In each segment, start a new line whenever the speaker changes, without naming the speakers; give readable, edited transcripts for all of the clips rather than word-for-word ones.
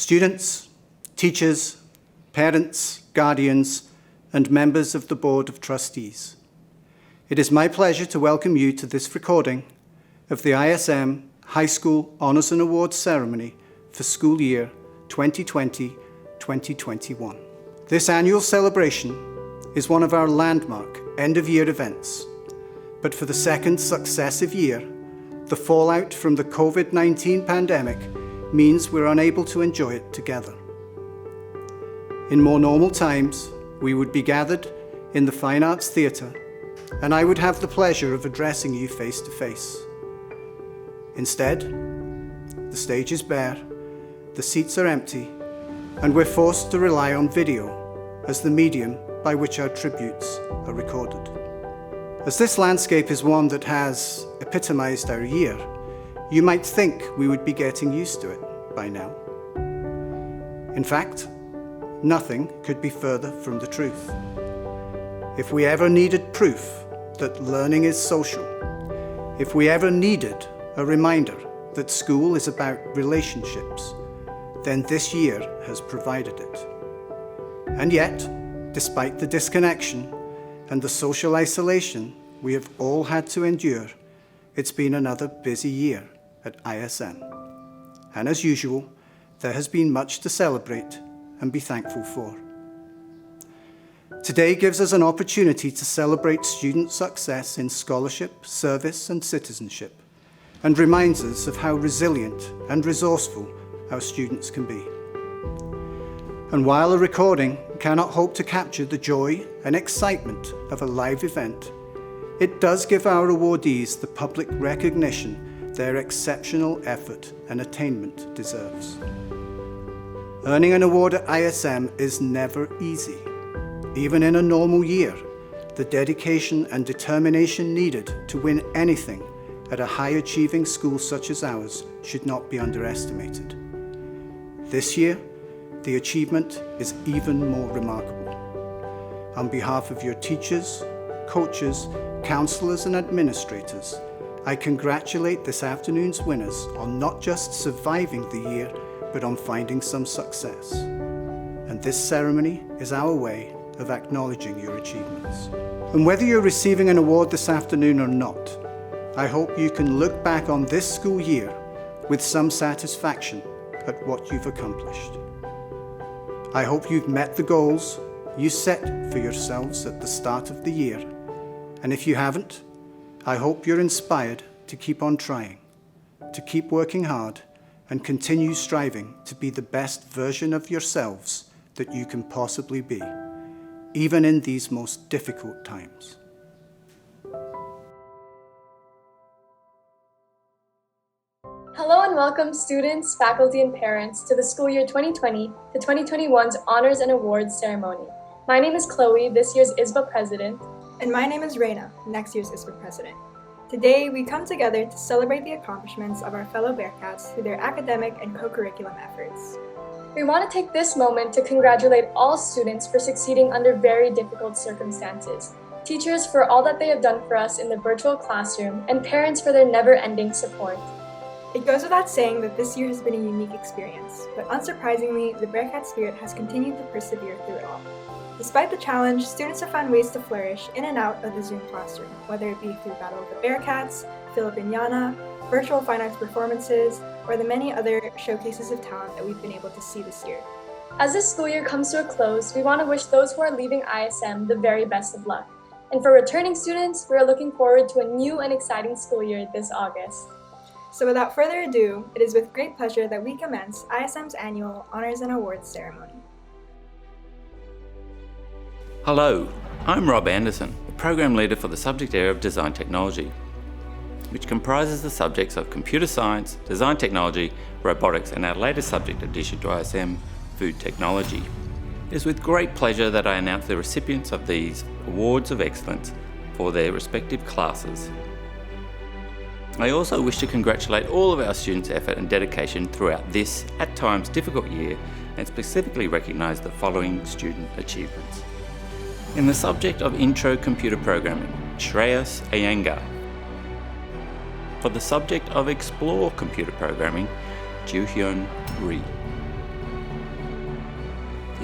students, teachers, parents, guardians, and members of the Board of Trustees. It is my pleasure to welcome you to this recording of the ISM High School Honours and Awards Ceremony for school year 2020-2021. This annual celebration is one of our landmark end-of-year events, but for the second successive year, the fallout from the COVID-19 pandemic means we're unable to enjoy it together. In more normal times, we would be gathered in the Fine Arts Theatre, and I would have the pleasure of addressing you face to face. Instead, the stage is bare, the seats are empty, and we're forced to rely on video as the medium by which our tributes are recorded. As this landscape is one that has epitomized our year, you might think we would be getting used to it by now. In fact, nothing could be further from the truth. If we ever needed proof that learning is social, if we ever needed a reminder that school is about relationships, then this year has provided it. And yet, despite the disconnection and the social isolation we have all had to endure, it's been another busy year at ISM. And as usual, there has been much to celebrate and be thankful for. Today gives us an opportunity to celebrate student success in scholarship, service, and citizenship, and reminds us of how resilient and resourceful our students can be. And while a recording cannot hope to capture the joy and excitement of a live event, it does give our awardees the public recognition their exceptional effort and attainment deserves. Earning an award at ISM is never easy. Even in a normal year, the dedication and determination needed to win anything at a high-achieving school such as ours should not be underestimated. This year, the achievement is even more remarkable. On behalf of your teachers, coaches, counselors, and administrators, I congratulate this afternoon's winners on not just surviving the year, but on finding some success. And this ceremony is our way of acknowledging your achievements. And whether you're receiving an award this afternoon or not, I hope you can look back on this school year with some satisfaction at what you've accomplished. I hope you've met the goals you set for yourselves at the start of the year. And if you haven't, I hope you're inspired to keep on trying, to keep working hard, and continue striving to be the best version of yourselves that you can possibly be, even in these most difficult times.
Hello and welcome students, faculty, and parents to the school year 2020 to 2021's Honors and Awards Ceremony. My name is Chloe, this year's ISBA President.
And my name is Reina, next year's ISBA President. Today, we come together to celebrate the accomplishments of our fellow Bearcats through their academic and co-curriculum efforts.
We want to take this moment to congratulate all students for succeeding under very difficult circumstances, teachers for all that they have done for us in the virtual classroom, and parents for their never-ending support.
It goes without saying that this year has been a unique experience, but unsurprisingly, the Bearcat Spirit has continued to persevere through it all. Despite the challenge, students have found ways to flourish in and out of the Zoom classroom, whether it be through Battle of the Bearcats, Filipiniana, virtual fine arts performances, or the many other showcases of talent that we've been able to see this year.
As this school year comes to a close, we want to wish those who are leaving ISM the very best of luck. And for returning students, we are looking forward to a new and exciting school year this August.
So without further ado, it is with great pleasure that we commence ISM's annual Honors and Awards Ceremony.
Hello, I'm Rob Anderson, the Program Leader for the subject area of Design Technology, which comprises the subjects of Computer Science, Design Technology, Robotics, and our latest subject addition to ISM, Food Technology. It is with great pleasure that I announce the recipients of these Awards of Excellence for their respective classes. I also wish to congratulate all of our students' effort and dedication throughout this, at times difficult year, and specifically recognise the following student achievements. In the subject of Intro Computer Programming, Shreyas Iyengar. For the subject of Explore Computer Programming, Juhyun Ri.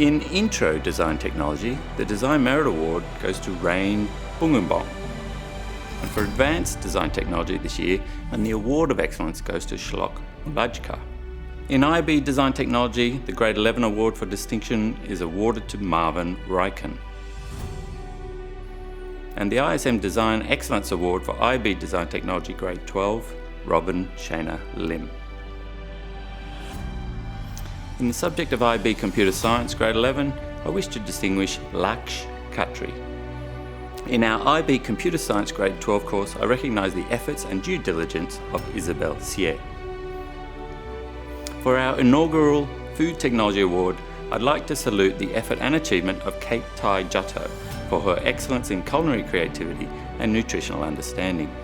In Intro Design Technology, the Design Merit Award goes to Rain Bungumbong. And for Advanced Design Technology this year, and the Award of Excellence goes to Shlok Lajka. In IB Design Technology, the Grade 11 Award for Distinction is awarded to Marvin Ryken. And the ISM Design Excellence Award for IB Design Technology Grade 12, Robin Shana Lim. In the subject of IB Computer Science Grade 11, I wish to distinguish Laksh Khatri. In our IB Computer Science Grade 12 course, I recognise the efforts and due diligence of Isabel Sier. For our inaugural Food Technology Award, I'd like to salute the effort and achievement of Kate Tai Jutto for her excellence in culinary creativity and nutritional understanding.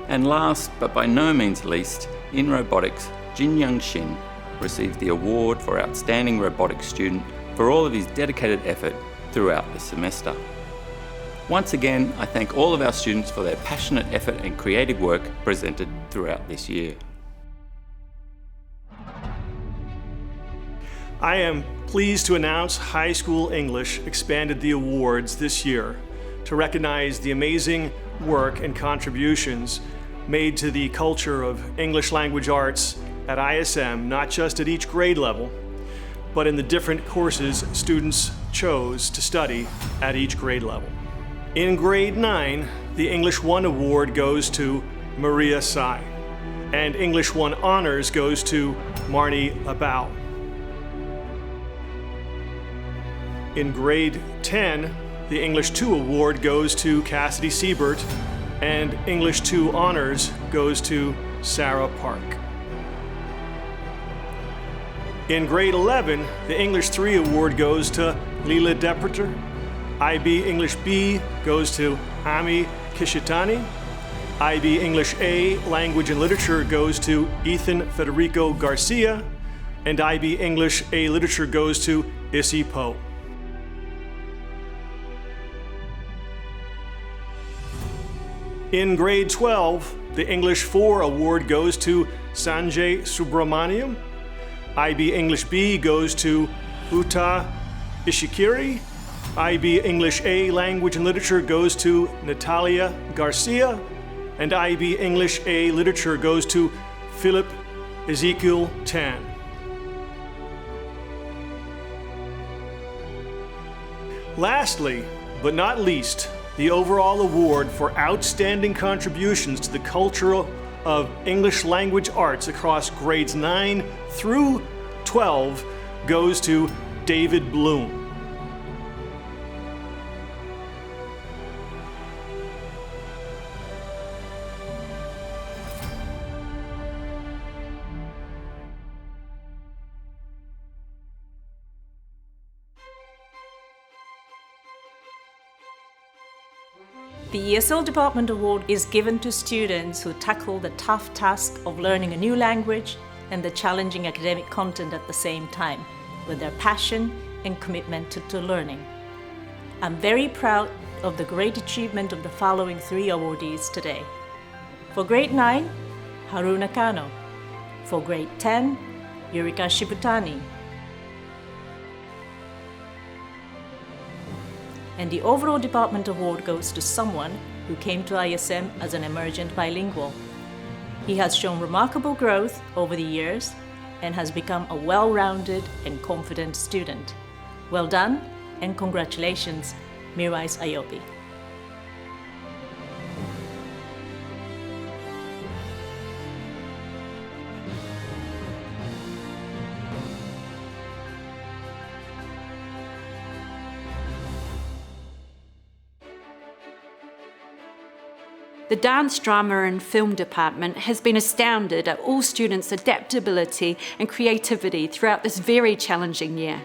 And last, but by no means least, in robotics, Jin Young Shin received the award for Outstanding Robotics Student for all of his dedicated effort throughout the semester. Once again, I thank all of our students for their passionate effort and creative work presented throughout this year.
I am pleased to announce High School English expanded the awards this year to recognize the amazing work and contributions made to the culture of English language arts at ISM, not just at each grade level, but in the different courses students chose to study at each grade level. In grade 9, the English 1 award goes to Maria Sai, and English 1 honors goes to Marnie Abau. In grade 10, the English 2 award goes to Cassidy Siebert, and English 2 honors goes to Sarah Park. In grade 11, the English 3 award goes to Leela Depreter. IB English B goes to Ami Kishitani. IB English A Language and Literature goes to Ethan Federico Garcia. And IB English A Literature goes to Issy Poe. In grade 12, the English 4 award goes to Sanjay Subramaniam. IB English B goes to Uta Ishikiri. IB English A Language and Literature goes to Natalia Garcia. And IB English A Literature goes to Philip Ezekiel Tan. Lastly, but not least, the overall award for outstanding contributions to the culture of English language arts across grades 9 through 12 goes to David Bloom.
The ESL Department Award is given to students who tackle the tough task of learning a new language and the challenging academic content at the same time, with their passion and commitment to learning. I'm very proud of the great achievement of the following 3 awardees today. For grade 9, Haruna Kano. For grade 10, Yurika Shibutani. And the overall department award goes to someone who came to ISM as an emergent bilingual. He has shown remarkable growth over the years and has become a well-rounded and confident student. Well done and congratulations, Mirais Ayobi.
The Dance, Drama and Film Department has been astounded at all students' adaptability and creativity throughout this very challenging year.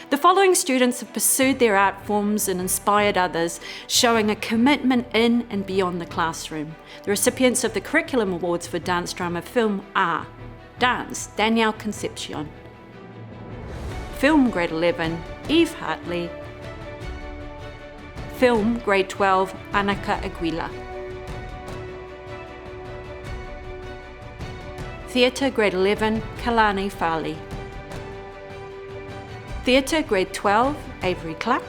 The following students have pursued their art forms and inspired others, showing a commitment in and beyond the classroom. The recipients of the Curriculum Awards for Dance, Drama, Film are Dance, Danielle Concepcion. Film, Grade 11, Eve Hartley. Film, Grade 12, Annika Aguila. Theatre, Grade 11, Kalani Farley. Theatre, Grade 12, Avery Clark.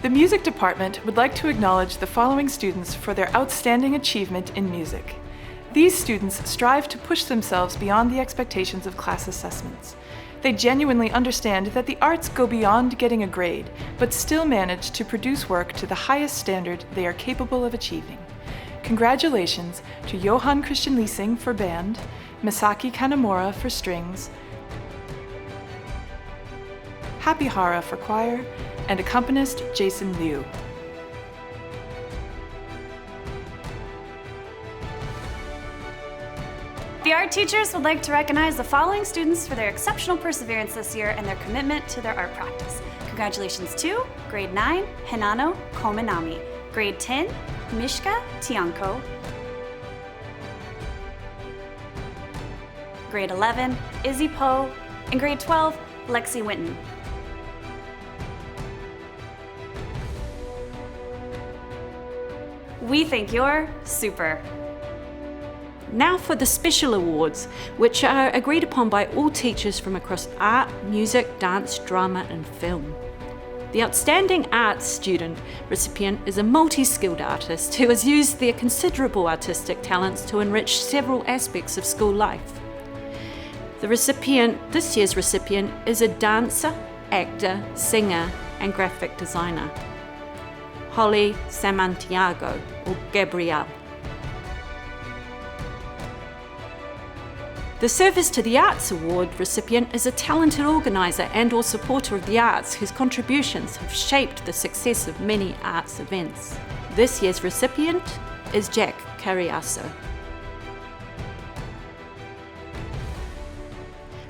The music department would like to acknowledge the following students for their outstanding achievement in music. These students strive to push themselves beyond the expectations of class assessments. They genuinely understand that the arts go beyond getting a grade, but still manage to produce work to the highest standard they are capable of achieving. Congratulations to Johann Christian Liesing for band, Misaki Kanamura for strings, Happy Hara for choir, and accompanist Jason Liu.
The art teachers would like to recognize the following students for their exceptional perseverance this year and their commitment to their art practice. Congratulations to Grade 9, Hinano Kominami, Grade 10, Mishka Tianko, Grade 11, Izzy Poe, and Grade 12, Lexi Winton. We think you're super.
Now for the special awards, which are agreed upon by all teachers from across art, music, dance, drama, and film. The Outstanding Arts Student recipient is a multi-skilled artist who has used their considerable artistic talents to enrich several aspects of school life. This year's recipient is a dancer, actor, singer, and graphic designer. Holly Samantiago, or Gabrielle. The Service to the Arts Award recipient is a talented organiser and/or supporter of the arts whose contributions have shaped the success of many arts events. This year's recipient is Jack Carriaso.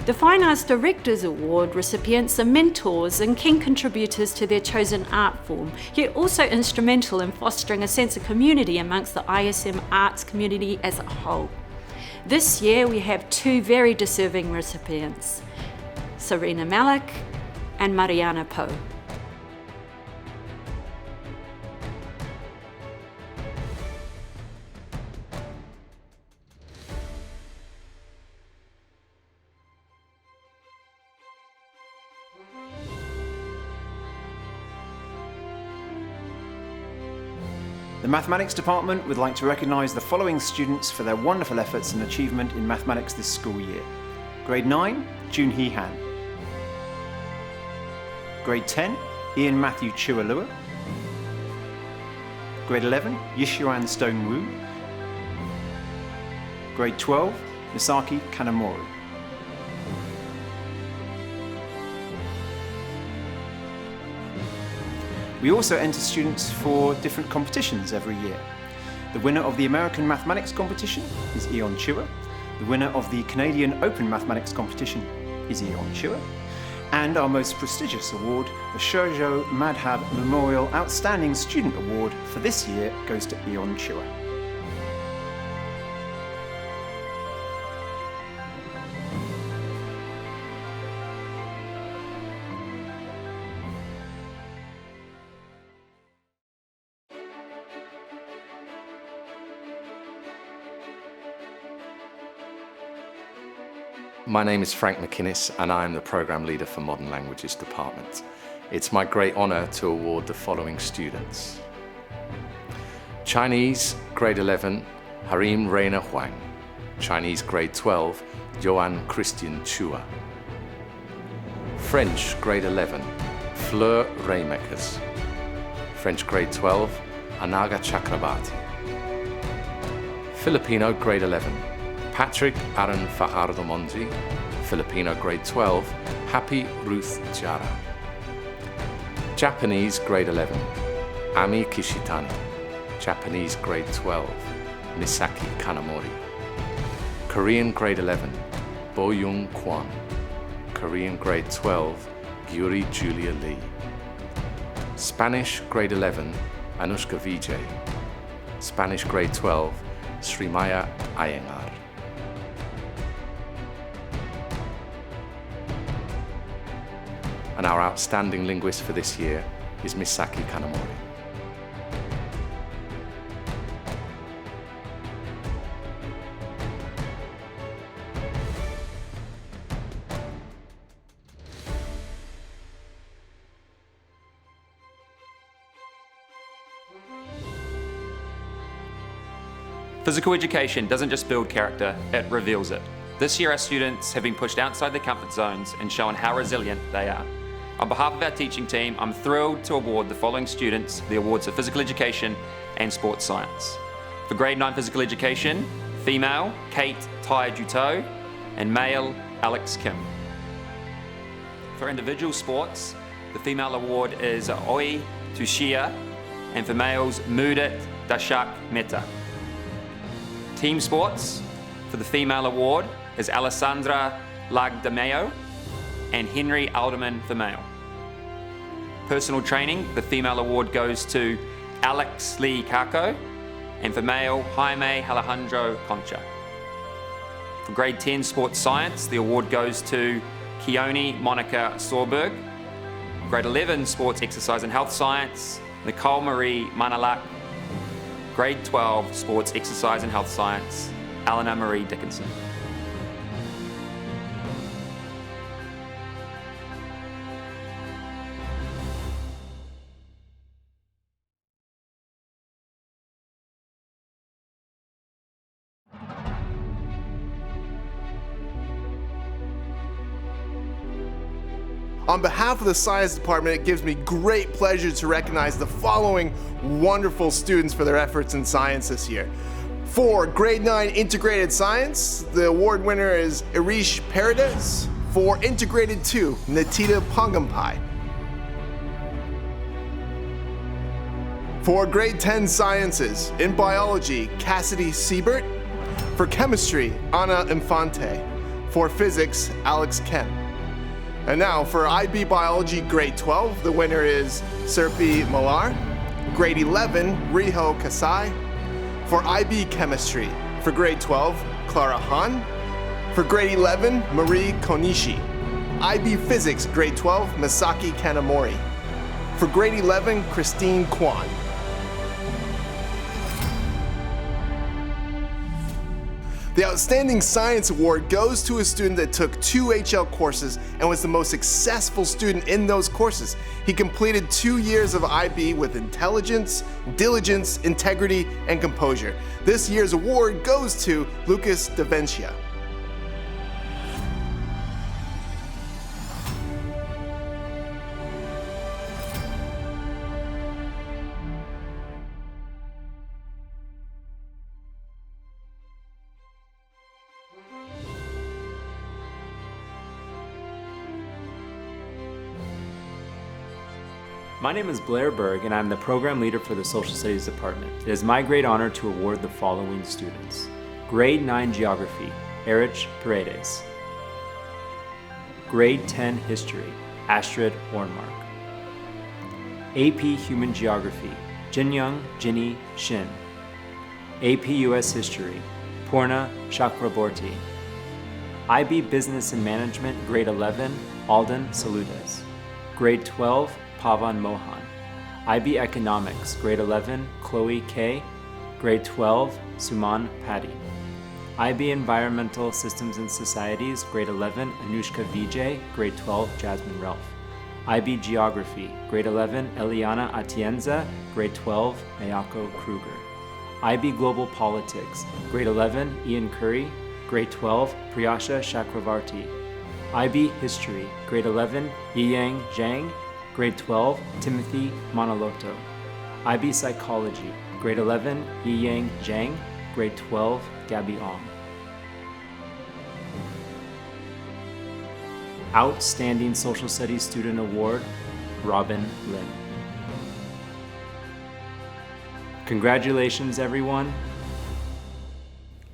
The Fine Arts Directors Award recipients are mentors and keen contributors to their chosen art form, yet also instrumental in fostering a sense of community amongst the ISM arts community as a whole. This year we have two very deserving recipients, Serena Malik and Mariana Poe.
The Mathematics Department would like to recognise the following students for their wonderful efforts and achievement in mathematics this school year. Grade 9, Jun Hee Han. Grade 10, Ian Matthew Chualua. Grade 11, Yishuan Stone Wu. Grade 12, Misaki Kanamori. We also enter students for different competitions every year. The winner of the American Mathematics Competition is Eon Chua. The winner of the Canadian Open Mathematics Competition is Eon Chua. And our most prestigious award, the Shoujo Madhab Memorial Outstanding Student Award for this year goes to Eon Chua.
My name is Frank McInnes and I am the Programme Leader for Modern Languages Department. It's my great honour to award the following students. Chinese, Grade 11, Harim Reina Huang. Chinese, Grade 12, Johan Christian Chua. French, Grade 11, Fleur Raymakers. French, Grade 12, Anaga Chakrabarti. Filipino, Grade 11, Patrick Aaron Fajardo Monzi. Filipino, Grade 12, Happy Ruth Jara. Japanese, Grade 11, Ami Kishitani. Japanese, Grade 12, Misaki Kanamori. Korean, Grade 11, Bo Young Kwon. Korean, Grade 12, Yuri Julia Lee. Spanish, Grade 11, Anushka Vijay. Spanish, Grade 12, Srimaya Iyengar. And our outstanding linguist for this year is Misaki Kanamori.
Physical education doesn't just build character, it reveals it. This year our students have been pushed outside their comfort zones and shown how resilient they are. On behalf of our teaching team, I'm thrilled to award the following students the awards for physical education and sports science. For grade 9 physical education, female, Kate Tai Juto, and male, Alex Kim. For individual sports, the female award is Oi Tushia, and for males, Mudit Dashak Meta. Team sports, for the female award is Alessandra Lagdameo and Henry Alderman for male. Personal training, the female award goes to Alex Lee Kako, and for male, Jaime Alejandro Concha. For grade 10 sports science, the award goes to Keone Monica Sorberg. Grade 11 sports exercise and health science, Nicole Marie Manalak. Grade 12 sports exercise and health science, Eleanor Marie Dickinson.
On behalf of the Science Department, it gives me great pleasure to recognize the following wonderful students for their efforts in science this year. For grade 9 integrated science, the award winner is Irish Paredes. For integrated 2, Natita Pongampai. For grade 10 sciences, in biology, Cassidy Siebert. For chemistry, Ana Infante. For physics, Alex Ken. And now for IB Biology Grade 12, the winner is Serpi Malar. Grade 11, Riho Kasai. For IB Chemistry, for Grade 12, Clara Han. For Grade 11, Marie Konishi. IB Physics Grade 12, Misaki Kanamori. For Grade 11, Christine Kwan. The Outstanding Science Award goes to a student that took 2 HL courses and was the most successful student in those courses. He completed 2 years of IB with intelligence, diligence, integrity, and composure. This year's award goes to Lucas Davencia.
My name is Blair Berg, and I'm the Program Leader for the Social Studies Department. It is my great honor to award the following students. Grade 9 Geography, Erich Paredes. Grade 10 History, Astrid Ornmark. AP Human Geography, Jinyoung Jinny Shin. AP US History, Purna Chakraborty. IB Business and Management, Grade 11, Alden Saludes. Grade 12, Pavan Mohan. IB Economics, Grade 11, Chloe K. Grade 12, Suman Paddy. IB Environmental Systems and Societies, Grade 11, Anushka Vijay. Grade 12, Jasmine Ralph. IB Geography, Grade 11, Eliana Atienza. Grade 12, Mayako Kruger. IB Global Politics, Grade 11, Ian Curry. Grade 12, Priyasha Chakravarti. IB History, Grade 11, Yiyang Zhang. Grade 12, Timothy Manoloto. IB Psychology, Grade 11, Yiyang Zhang. Grade 12, Gabby Ong. Outstanding Social Studies Student Award, Robin Lin. Congratulations, everyone.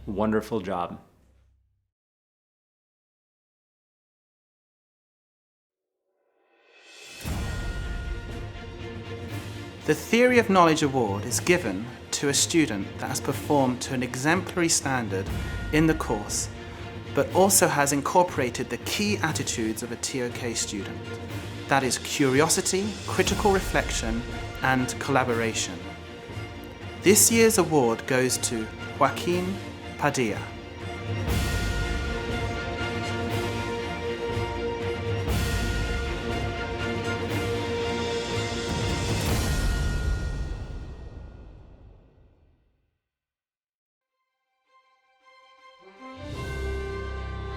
Wonderful job.
The Theory of Knowledge Award is given to a student that has performed to an exemplary standard in the course, but also has incorporated the key attitudes of a TOK student. That is curiosity, critical reflection, and collaboration. This year's award goes to Joaquin Padilla.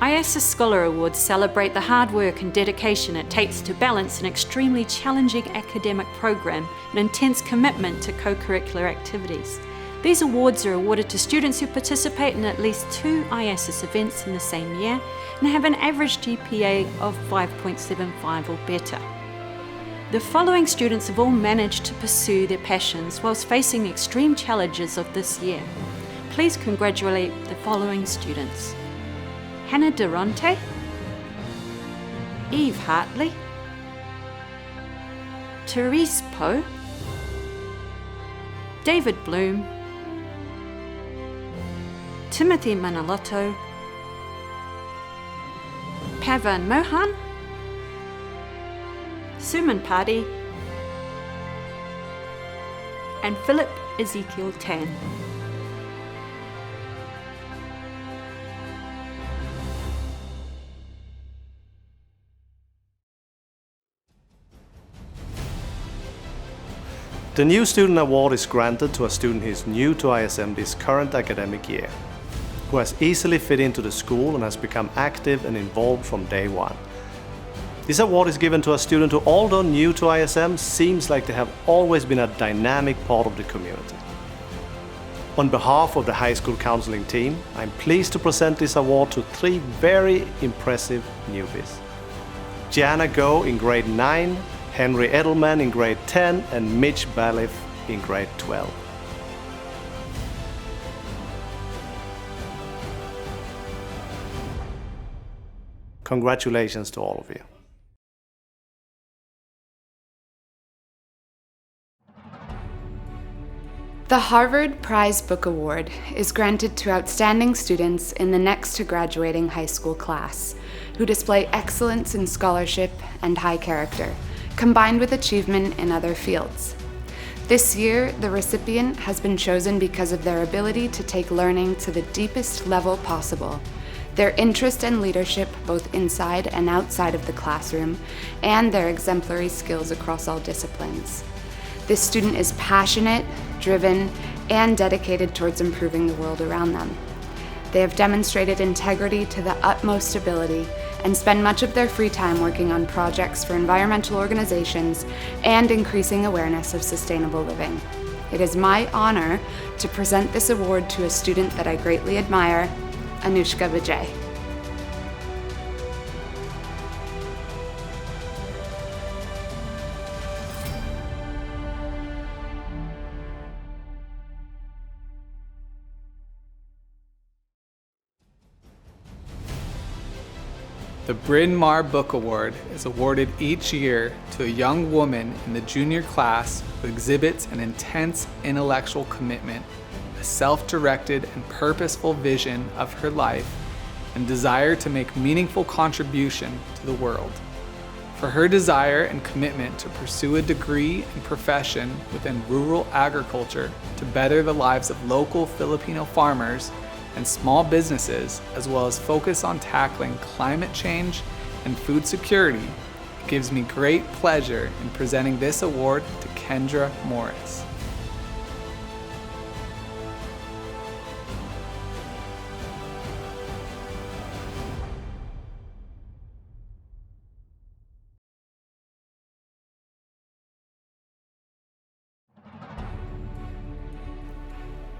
ISS Scholar Awards celebrate the hard work and dedication it takes to balance an extremely challenging academic program and intense commitment to co-curricular activities. These awards are awarded to students who participate in at least 2 ISS events in the same year and have an average GPA of 5.75 or better. The following students have all managed to pursue their passions whilst facing extreme challenges of this year. Please congratulate the following students: Hannah Durante, Eve Hartley, Therese Poe, David Bloom, Timothy Manalotto, Pavan Mohan, Suman Padi, and Philip Ezekiel Tan.
The new student award is granted to a student who is new to ISM this current academic year, who has easily fit into the school and has become active and involved from day one. This award is given to a student who, although new to ISM, seems like they have always been a dynamic part of the community. On behalf of the high school counseling team, I'm pleased to present this award to 3 very impressive newbies. Gianna Go in grade 9, Henry Edelman in grade 10, and Mitch Baliff in grade 12. Congratulations to all of you.
The Harvard Prize Book Award is granted to outstanding students in the next to graduating high school class who display excellence in scholarship and high character, combined with achievement in other fields. This year, the recipient has been chosen because of their ability to take learning to the deepest level possible, their interest and leadership both inside and outside of the classroom, and their exemplary skills across all disciplines. This student is passionate, driven, and dedicated towards improving the world around them. They have demonstrated integrity to the utmost ability and spend much of their free time working on projects for environmental organizations and increasing awareness of sustainable living. It is my honor to present this award to a student that I greatly admire, Anushka Vijay.
The Bryn Mawr Book Award is awarded each year to a young woman in the junior class who exhibits an intense intellectual commitment, a self-directed and purposeful vision of her life, and desire to make meaningful contribution to the world. For her desire and commitment to pursue a degree and profession within rural agriculture to better the lives of local Filipino farmers and small businesses, as well as focus on tackling climate change and food security, it gives me great pleasure in presenting this award to Kendra Morris.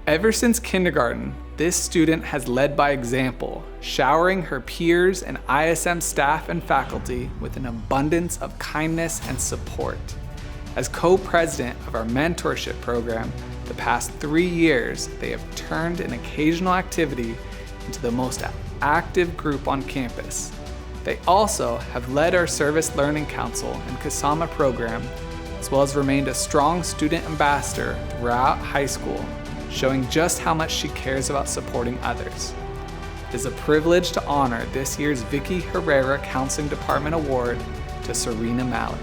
Ever since kindergarten, this student has led by example, showering her peers and ISM staff and faculty with an abundance of kindness and support. As co-president of our mentorship program, the past 3 years, they have turned an occasional activity into the most active group on campus. They also have led our Service Learning Council and Kasama program, as well as remained a strong student ambassador throughout high school, showing just how much she cares about supporting others. It is a privilege to honor this year's Vicky Herrera Counseling Department Award to Serena Malik.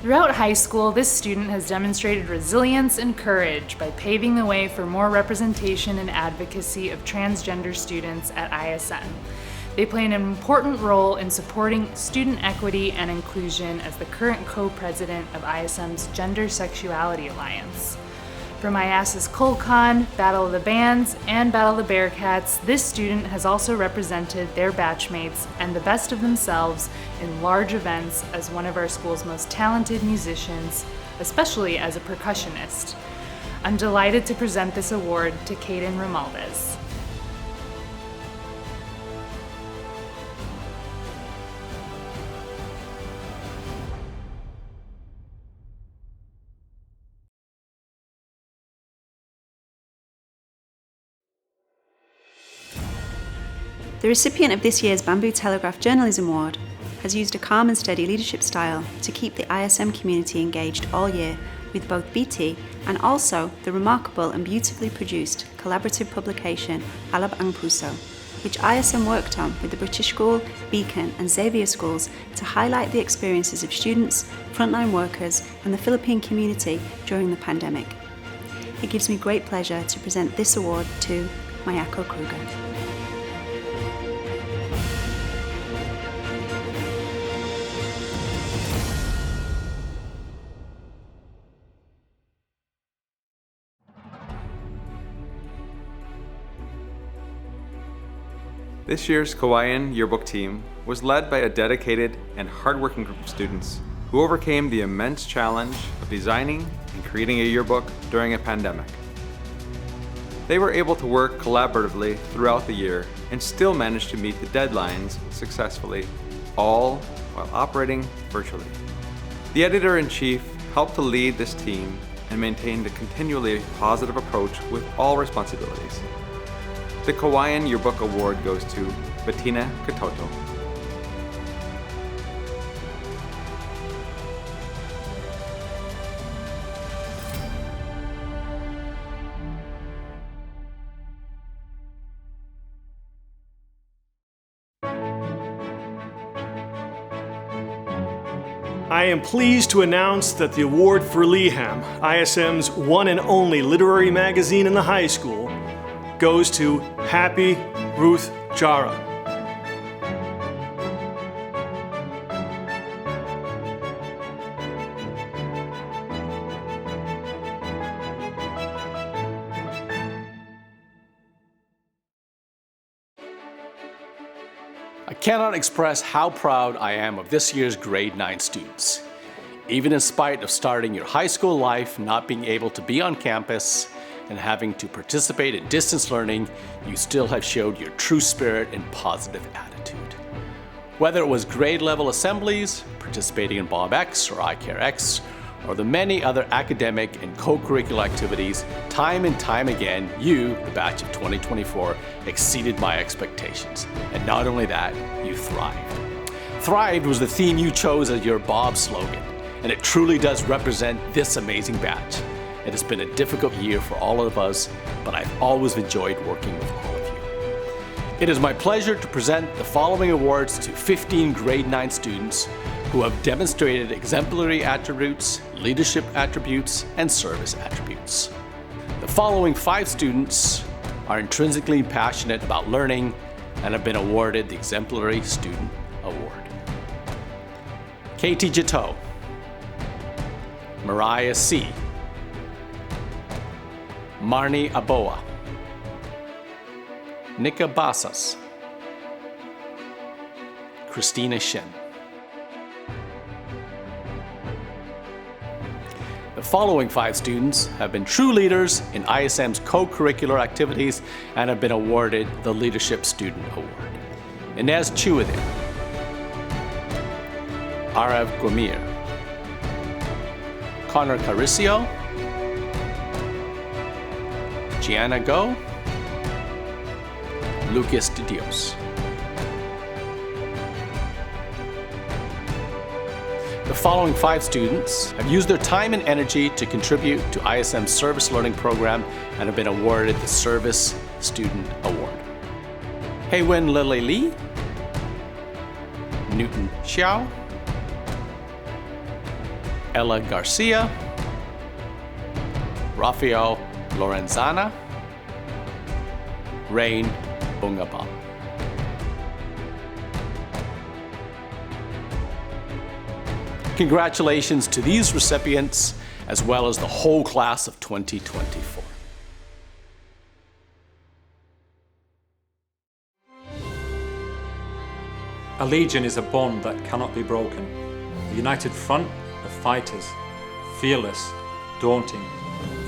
Throughout high school, this student has demonstrated resilience and courage by paving the way for more representation and advocacy of transgender students at ISM. They play an important role in supporting student equity and inclusion as the current co-president of ISM's Gender Sexuality Alliance. From IAS's ColCon, Battle of the Bands, and Battle of the Bearcats, this student has also represented their batchmates and the best of themselves in large events as one of our school's most talented musicians, especially as a percussionist. I'm delighted to present this award to Caden Romualdez.
The recipient of this year's Bamboo Telegraph Journalism Award has used a calm and steady leadership style to keep the ISM community engaged all year with both BT and also the remarkable and beautifully produced collaborative publication Alab Ang Puso, which ISM worked on with the British School, Beacon and Xavier schools to highlight the experiences of students, frontline workers and the Philippine community during the pandemic. It gives me great pleasure to present this award to Mayako Kruger.
This year's Kauaian yearbook team was led by a dedicated and hardworking group of students who overcame the immense challenge of designing and creating a yearbook during a pandemic. They were able to work collaboratively throughout the year and still managed to meet the deadlines successfully, all while operating virtually. The editor-in-chief helped to lead this team and maintained a continually positive approach with all responsibilities. The Kauaian Yearbook Award goes to Bettina Katoto.
I am pleased to announce that the award for Leham, ISM's one and only literary magazine in the high school, goes to Happy Ruth Jara.
I cannot express how proud I am of this year's grade 9 students. Even in spite of starting your high school life not being able to be on campus and having to participate in distance learning, you still have showed your true spirit and positive attitude. Whether it was grade level assemblies, participating in Bob X or iCare X, or the many other academic and co-curricular activities, time and time again, you, the batch of 2024, exceeded my expectations. And not only that, you thrived. Thrived was the theme you chose as your Bob slogan, and it truly does represent this amazing batch. It has been a difficult year for all of us, but I've always enjoyed working with all of you. It is my pleasure to present the following awards to 15 grade 9 students who have demonstrated exemplary attributes, leadership attributes, and service attributes. The following 5 students are intrinsically passionate about learning and have been awarded the Exemplary Student Award. Katie Jito, Mariah C., Marnie Aboa, Nika Basas, Christina Shin. The following 5 students have been true leaders in ISM's co-curricular activities and have been awarded the Leadership Student Award. Inez Chuadin, Arav Gomir, Connor Caricio, Gianna Go, Lucas de Dios. The following 5 students have used their time and energy to contribute to ISM's service learning program and have been awarded the Service Student Award. Haywin Lily Lee, Newton Xiao, Ella Garcia, Rafael Lorenzana, Rain Bungabam. Congratulations to these recipients, as well as the whole class of 2024.
A legion is a bond that cannot be broken. A united front of fighters, fearless, daunting,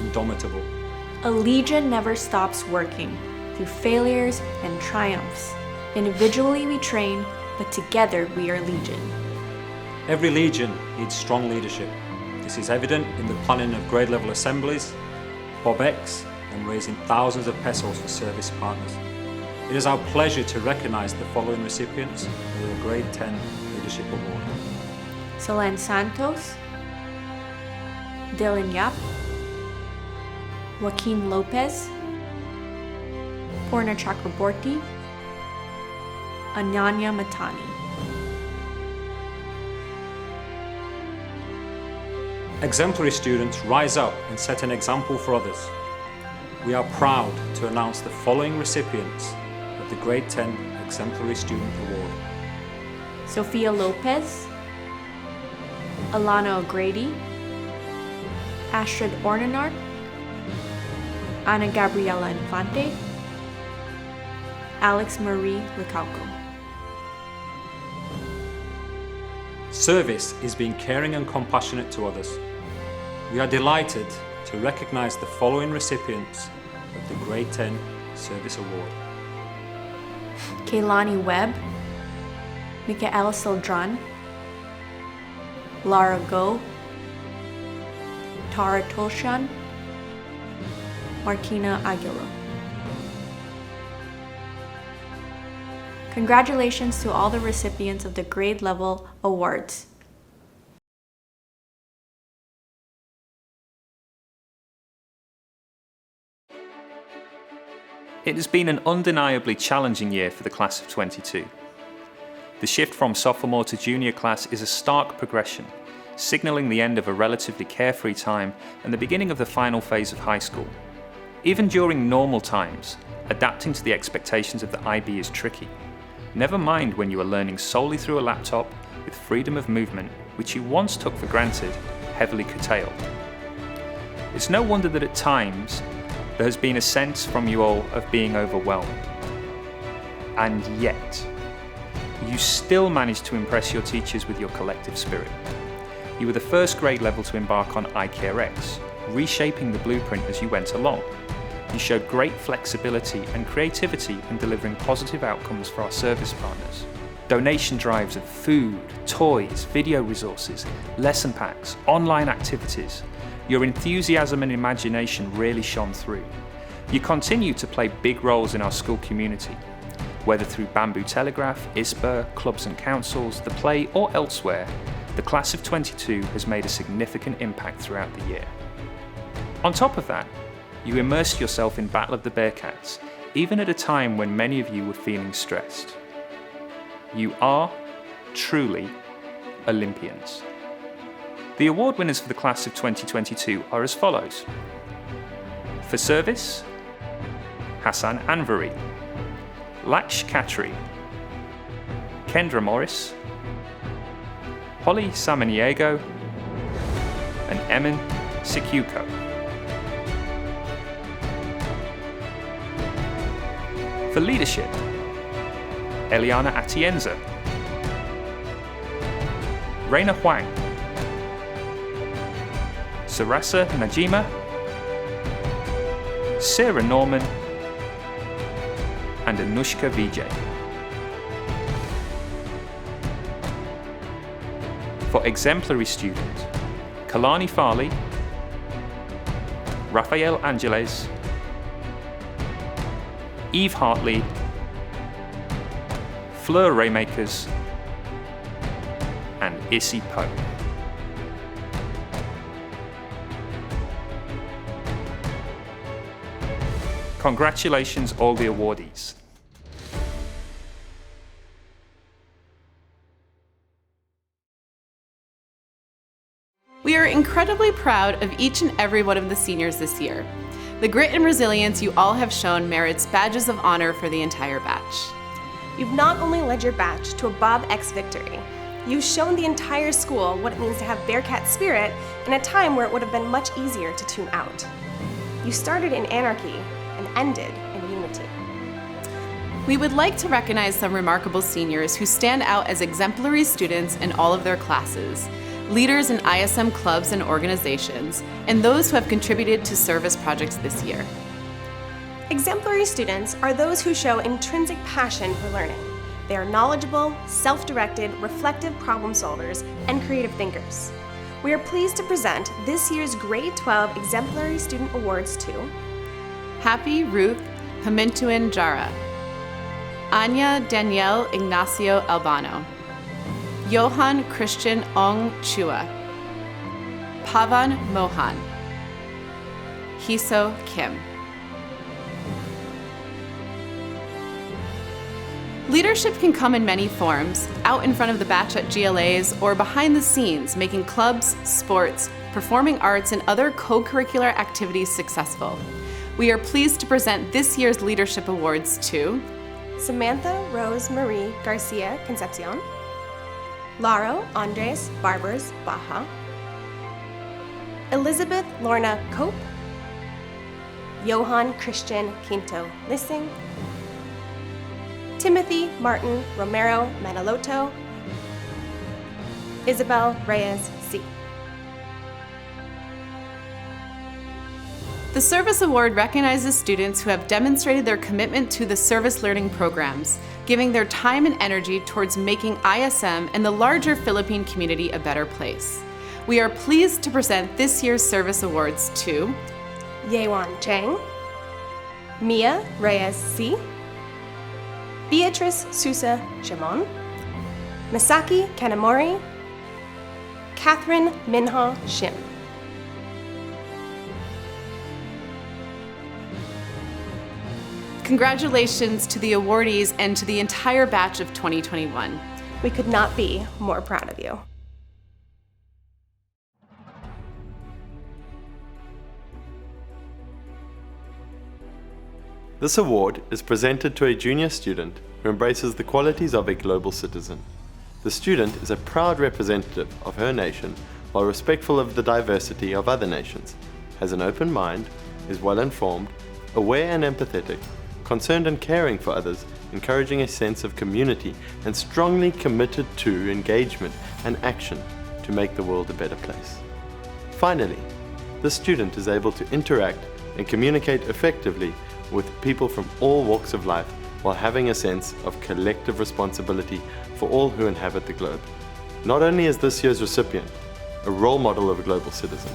indomitable.
A legion never stops working, through failures and triumphs. Individually we train, but together we are legion.
Every legion needs strong leadership. This is evident in the planning of grade level assemblies, BobX, and raising thousands of pesos for service partners. It is our pleasure to recognize the following recipients of the Grade 10 Leadership Award.
Solen Santos, Dylan Yap, Joaquin Lopez, Purna Chakraborty, Ananya Matani.
Exemplary students rise up and set an example for others. We are proud to announce the following recipients of the Grade 10 Exemplary Student Award.
Sophia Lopez, Alana O'Grady, Astrid Ornenart, Ana Gabriela Infante, Alex Marie Licauco.
Service is being caring and compassionate to others. We are delighted to recognize the following recipients of the Grade 10 Service Award.
Kaylani Webb, Michaela Sildran, Lara Go, Tara Tolshan, Martina Aguilo. Congratulations to all the recipients of the grade level awards.
It has been an undeniably challenging year for the class of 22. The shift from sophomore to junior class is a stark progression, signalling the end of a relatively carefree time and the beginning of the final phase of high school. Even during normal times, adapting to the expectations of the IB is tricky. Never mind when you are learning solely through a laptop with freedom of movement, which you once took for granted, heavily curtailed. It's no wonder that at times there has been a sense from you all of being overwhelmed. And yet, you still managed to impress your teachers with your collective spirit. You were the first grade level to embark on iCareX, reshaping the blueprint as you went along. You showed great flexibility and creativity in delivering positive outcomes for our service partners. Donation drives of food, toys, video resources, lesson packs, online activities. Your enthusiasm and imagination really shone through. You continue to play big roles in our school community. Whether through Bamboo Telegraph, ISPA, clubs and councils, the play or elsewhere, the class of 22 has made a significant impact throughout the year. On top of that, you immersed yourself in Battle of the Bearcats, even at a time when many of you were feeling stressed. You are, truly, Olympians. The award winners for the class of 2022 are as follows. For service, Hassan Anvari, Laksh Khatri, Kendra Morris, Holly Samaniego, and Emin Sikyuko. For leadership, Eliana Atienza, Reina Huang, Sarasa Najima, Sarah Norman, and Anushka Vijay. For exemplary student, Kalani Farley, Raphael Angeles, Eve Hartley, Fleur Raymakers, and Issy Poe. Congratulations all the awardees.
We are incredibly proud of each and every one of the seniors this year. The grit and resilience you all have shown merits badges of honor for the entire batch.
You've not only led your batch to a Bob X victory, you've shown the entire school what it means to have Bearcat Spirit in a time where it would have been much easier to tune out. You started in anarchy and ended in unity.
We would like to recognize some remarkable seniors who stand out as exemplary students in all of their classes, leaders in ISM clubs and organizations, and those who have contributed to service projects this year.
Exemplary students are those who show intrinsic passion for learning. They are knowledgeable, self-directed, reflective problem solvers, and creative thinkers. We are pleased to present this year's Grade 12 Exemplary Student Awards to
Happy Ruth Pamintuan Jara, Anya Danielle Ignacio Albano, Johan Christian Ong Chua, Pavan Mohan, Hiso Kim. Leadership can come in many forms, out in front of the batch at GLAs or behind the scenes, making clubs, sports, performing arts, and other co-curricular activities successful. We are pleased to present this year's Leadership Awards to
Samantha Rose Marie Garcia Concepcion, Laro Andres Barbers Baja, Elizabeth Lorna Cope, Johan Christian Quinto Lissing, Timothy Martin Romero Manaloto, Isabel Reyes C.
The Service Award recognizes students who have demonstrated their commitment to the service learning programs, giving their time and energy towards making ISM and the larger Philippine community a better place. We are pleased to present this year's Service Awards to
Yewan Chang, Mia Reyes C., Beatrice Sousa Shimon, Misaki Kanamori, Catherine Minha Shim.
Congratulations to the awardees and to the entire batch of 2021.
We could not be more proud of you.
This award is presented to a junior student who embraces the qualities of a global citizen. The student is a proud representative of her nation while respectful of the diversity of other nations, has an open mind, is well informed, aware and empathetic, concerned and caring for others, encouraging a sense of community, and strongly committed to engagement and action to make the world a better place. Finally, the student is able to interact and communicate effectively with people from all walks of life while having a sense of collective responsibility for all who inhabit the globe. Not only is this year's recipient a role model of a global citizen,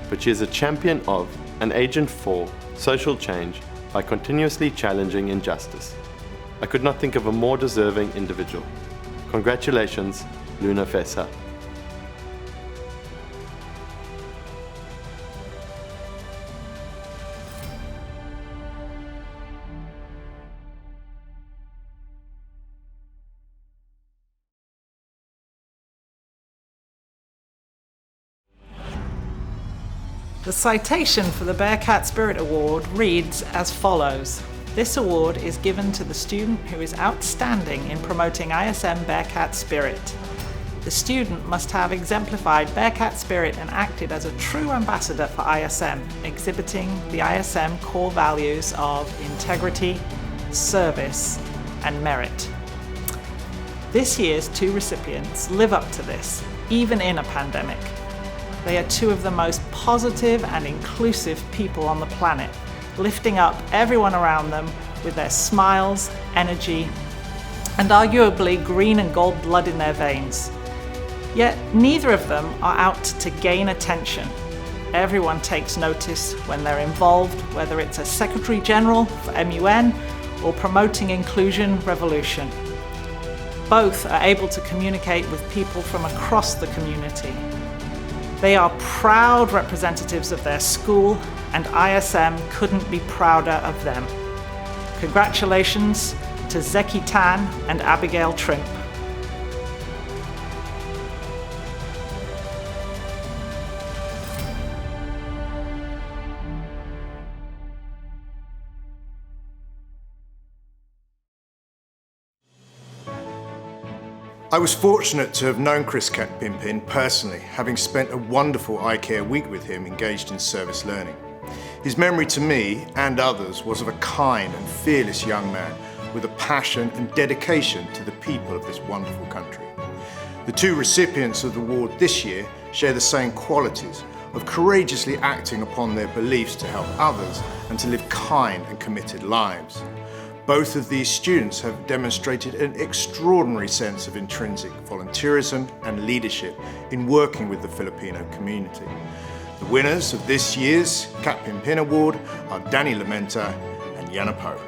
but she is a champion of, an agent for, social change by continuously challenging injustice. I could not think of a more deserving individual. Congratulations, Luna Fessa.
The citation for the Bearcat Spirit Award reads as follows. This award is given to the student who is outstanding in promoting ISM Bearcat Spirit. The student must have exemplified Bearcat Spirit and acted as a true ambassador for ISM, exhibiting the ISM core values of integrity, service, and merit. This year's two recipients live up to this, even in a pandemic. They are two of the most positive and inclusive people on the planet, lifting up everyone around them with their smiles, energy, and arguably green and gold blood in their veins. Yet neither of them are out to gain attention. Everyone takes notice when they're involved, whether it's as Secretary General for MUN or promoting inclusion revolution. Both are able to communicate with people from across the community. They are proud representatives of their school, and ISM couldn't be prouder of them. Congratulations to Zeki Tan and Abigail Trimp.
I was fortunate to have known Chris Pimpin personally, having spent a wonderful eye care week with him engaged in service learning. His memory to me and others was of a kind and fearless young man with a passion and dedication to the people of this wonderful country. The two recipients of the award this year share the same qualities of courageously acting upon their beliefs to help others and to live kind and committed lives. Both of these students have demonstrated an extraordinary sense of intrinsic volunteerism and leadership in working with the Filipino community. The winners of this year's Cat Pimpin Award are Danny Lamenta and Yana Poe.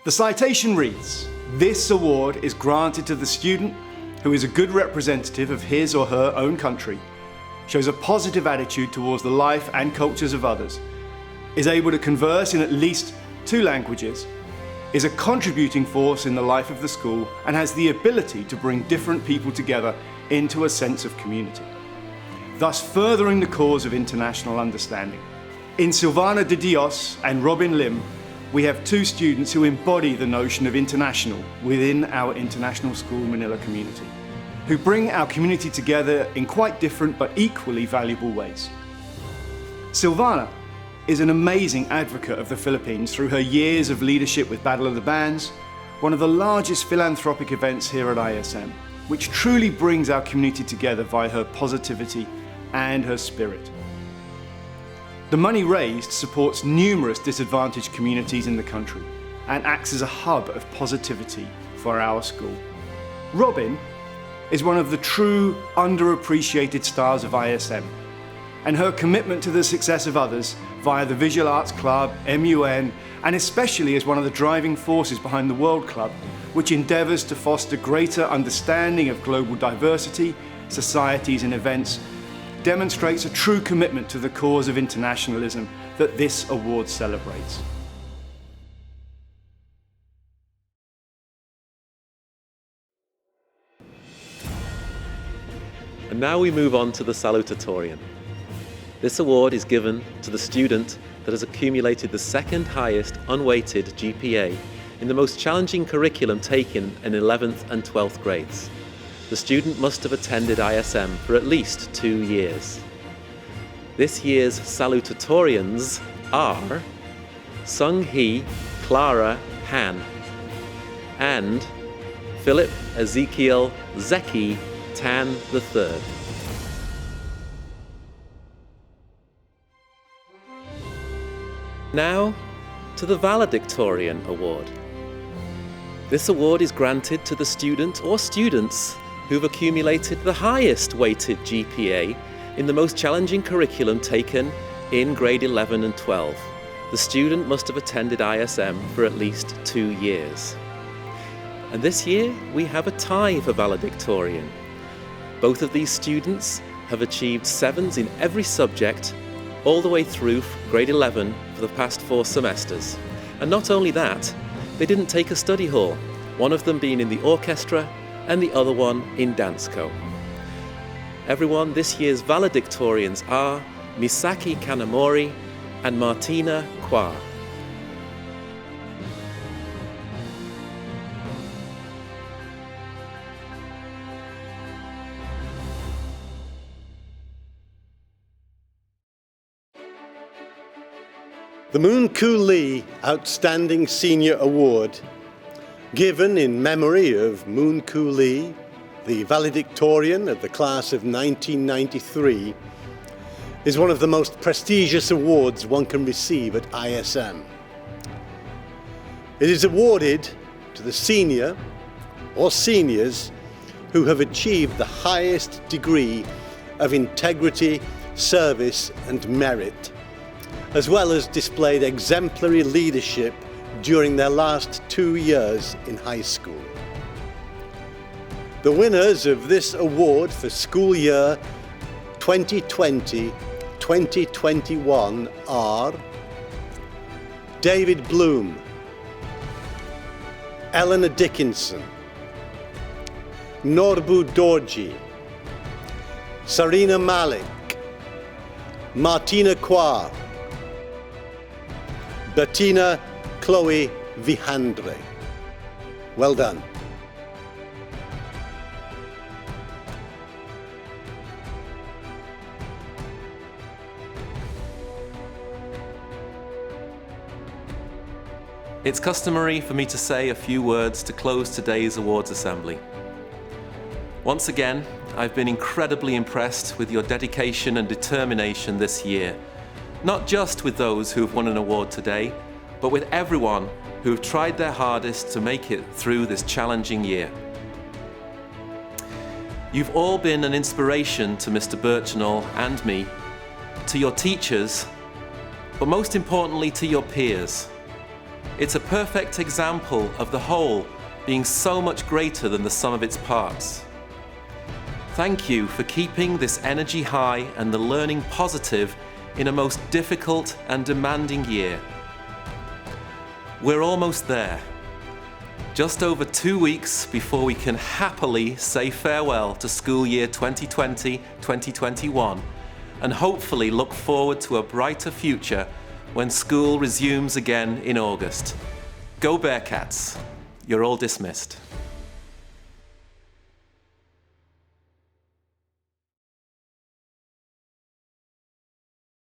The citation reads, "This award is granted to the student who is a good representative of his or her own country, shows a positive attitude towards the life and cultures of others, is able to converse in at least 2 languages, is a contributing force in the life of the school, and has the ability to bring different people together into a sense of community, thus furthering the cause of international understanding." In Silvana de Dios and Robin Lim, we have 2 students who embody the notion of international within our International School Manila community, who bring our community together in quite different but equally valuable ways. Silvana is an amazing advocate of the Philippines through her years of leadership with Battle of the Bands, one of the largest philanthropic events here at ISM, which truly brings our community together via her positivity and her spirit. The money raised supports numerous disadvantaged communities in the country and acts as a hub of positivity for our school. Robin is one of the true underappreciated stars of ISM, and her commitment to the success of others via the Visual Arts Club, MUN, and especially as one of the driving forces behind the World Club, which endeavours to foster greater understanding of global diversity, societies and events, demonstrates a true commitment to the cause of internationalism that this award celebrates.
And now we move on to the Salutatorian. This award is given to the student that has accumulated the 2nd highest unweighted GPA in the most challenging curriculum taken in 11th and 12th grades. The student must have attended ISM for at least 2 years. This year's Salutatorians are Sung Hee Clara Han and Philip Ezekiel Zeki Tan III. Now to the Valedictorian Award. This award is granted to the student or students who've accumulated the highest weighted GPA in the most challenging curriculum taken in grade 11 and 12. The student must have attended ISM for at least 2 years. And this year we have a tie for Valedictorian. Both of these students have achieved 7s in every subject all the way through grade 11 for the past 4 semesters. And not only that, they didn't take a study hall, one of them being in the orchestra and the other one in dance co. Everyone, this year's valedictorians are Misaki Kanamori and Martina Kwa.
The Moon Koo Lee Outstanding Senior Award, given in memory of Moon Koo Lee, the valedictorian of the class of 1993, is one of the most prestigious awards one can receive at ISM. It is awarded to the senior or seniors who have achieved the highest degree of integrity, service and merit, as well as displayed exemplary leadership during their last 2 years in high school. The winners of this award for school year 2020-2021 are David Bloom, Eleanor Dickinson, Norbu Dorji, Sarina Malik, Martina Kwa, Bettina Chloe Vihandre. Well done.
It's customary for me to say a few words to close today's awards assembly. Once again, I've been incredibly impressed with your dedication and determination this year. Not just with those who have won an award today, but with everyone who have tried their hardest to make it through this challenging year. You've all been an inspiration to Mr. Birchnall and me, to your teachers, but most importantly to your peers. It's a perfect example of the whole being so much greater than the sum of its parts. Thank you for keeping this energy high and the learning positive in a most difficult and demanding year. We're almost there. Just over 2 weeks before we can happily say farewell to school year 2020-2021 and hopefully look forward to a brighter future when school resumes again in August. Go Bearcats! You're all dismissed.